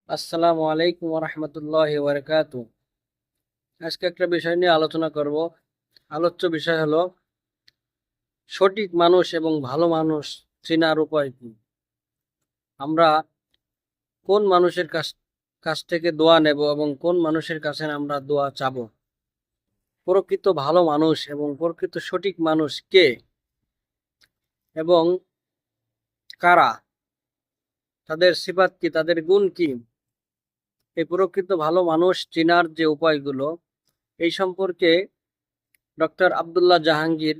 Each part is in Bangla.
আসসালামু আলাইকুম রহমতুল্লাহ বারকাতু। আজকে একটা বিষয় নিয়ে আলোচনা করব। আলোচ্য বিষয় হলো সঠিক মানুষ এবং ভালো মানুষ চেনার উপায় কি। আমরা কোন মানুষের কাছ থেকে দোয়া নেব এবং কোন মানুষের কাছে আমরা দোয়া চাবো। প্রকৃত ভালো মানুষ এবং প্রকৃত সঠিক মানুষ কে এবং কারা, তাদের সিফাত কি, তাদের গুণ কি, এই প্রকৃত ভালো মানুষ চেনার যে উপায়গুলো, এই সম্পর্কে ডক্টর আব্দুল্লাহ জাহাঙ্গীর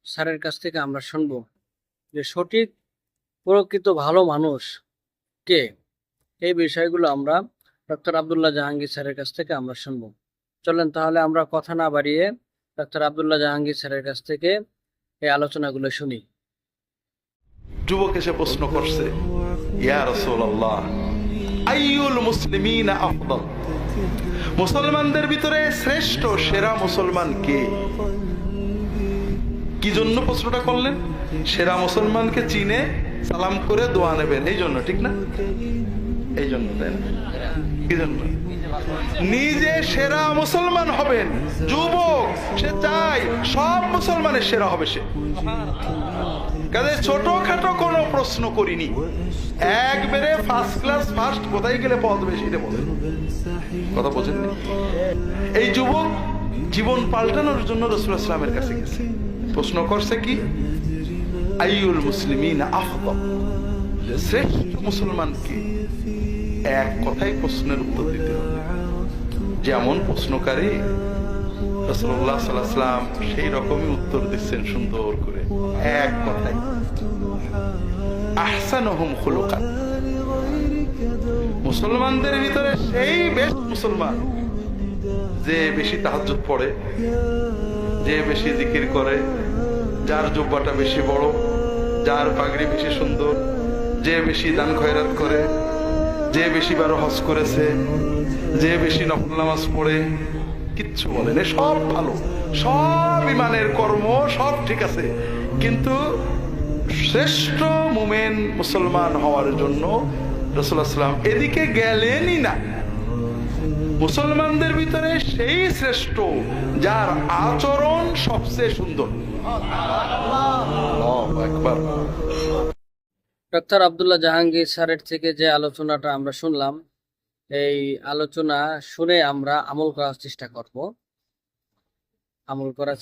স্যারের কাছ থেকে আমরা শুনবো যে সঠিক প্রকৃত ভালো মানুষ কে। এই বিষয়গুলো আমরা ডক্টর আব্দুল্লাহ জাহাঙ্গীর স্যারের কাছ থেকে আমরা শুনবো। চলেন তাহলে আমরা কথা না বাড়িয়ে ডক্টর আব্দুল্লাহ জাহাঙ্গীর স্যারের কাছ থেকে এই আলোচনাগুলো শুনি। যুবক এসে প্রশ্ন করছে, ইয়া রাসূলুল্লাহ, আইয়ুল মুসলিমিনা আফদল, মুসলমানদের ভিতরে শ্রেষ্ঠ সেরা মুসলমান কে? কি জন্য প্রশ্নটা করলেন? সেরা মুসলমানকে চিনে সালাম করে দোয়া নেবেন, এই জন্য, ঠিক না? এই জন্য, তাই না? কি জন্য? নিজে সেরা মুসলমান হবেন। যুবক সে চায় সব মুসলমানের সেরা হবে সে। কাজে ছোটখাটো কোনো প্রশ্ন করিনি, একবারে ফার্স্ট ক্লাস ফার্স্ট কোথায় গেলে পদ বেশি এটা বলেন। কথা বোঝেননি? এই যুবক জীবন পাল্টানোর জন্য রাসূলুল্লাহ সাল্লাল্লাহু আলাইহি ওয়াসাল্লামের কাছে গেছে। প্রশ্ন করছে কি? আইয়ুল মুসলিমিনা আফদল, শ্রেষ্ঠ মুসলমান কি? এক কথায় প্রশ্নের উত্তর দিতে হবে। যেমন প্রশ্নকারী রাসূলুল্লাহ সাল্লাল্লাহু আলাইহি ওয়াসাল্লাম সেই রকমই উত্তর দিচ্ছেন সুন্দর করে, এক কথায়। আহসানুহুম খুলুকান, মুসলমানদের ভিতরে সেই বেস্ট মুসলমান যে বেশি তাহাজ্জুদ পড়ে, যে বেশি জিকির করে, যার জুব্বাটা বেশি বড়, যার পাগড়ি বেশি সুন্দর, যে বেশি দান খয়রাত করে, যে বেশি বার হজ করেছে, যে বেশি নফল নামাজ পড়ে। কিচ্ছু বলেন, সব ভালো, সব ইমানের কর্ম সব ঠিক আছে, কিন্তু শ্রেষ্ঠ মুমিন মুসলমান হওয়ার জন্য রাসূলুল্লাহ সাল্লাল্লাহু আলাইহি ওয়াসাল্লাম এদিকে গেলেনই না। মুসলমানদের ভিতরে সেই শ্রেষ্ঠ যার আচরণ সবচেয়ে সুন্দর। আল্লাহু আকবার। ডক্টর আব্দুল্লাহ জাহাঙ্গীর স্যারের থেকে যে আলোচনাটা আমরা শুনলাম, এই আলোচনা শুনে আমরা আমল করার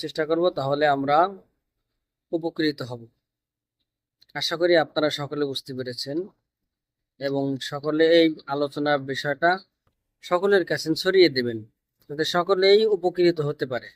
চেষ্টা করব, তাহলে আমরা উপকৃত হব। আশা করি আপনারা সকলে বুঝতে পেরেছেন এবং সকলে এই আলোচনার বিষয়টা সকলের কাছে ছড়িয়ে দেবেন, যাতে সকলেই উপকৃত হতে পারে।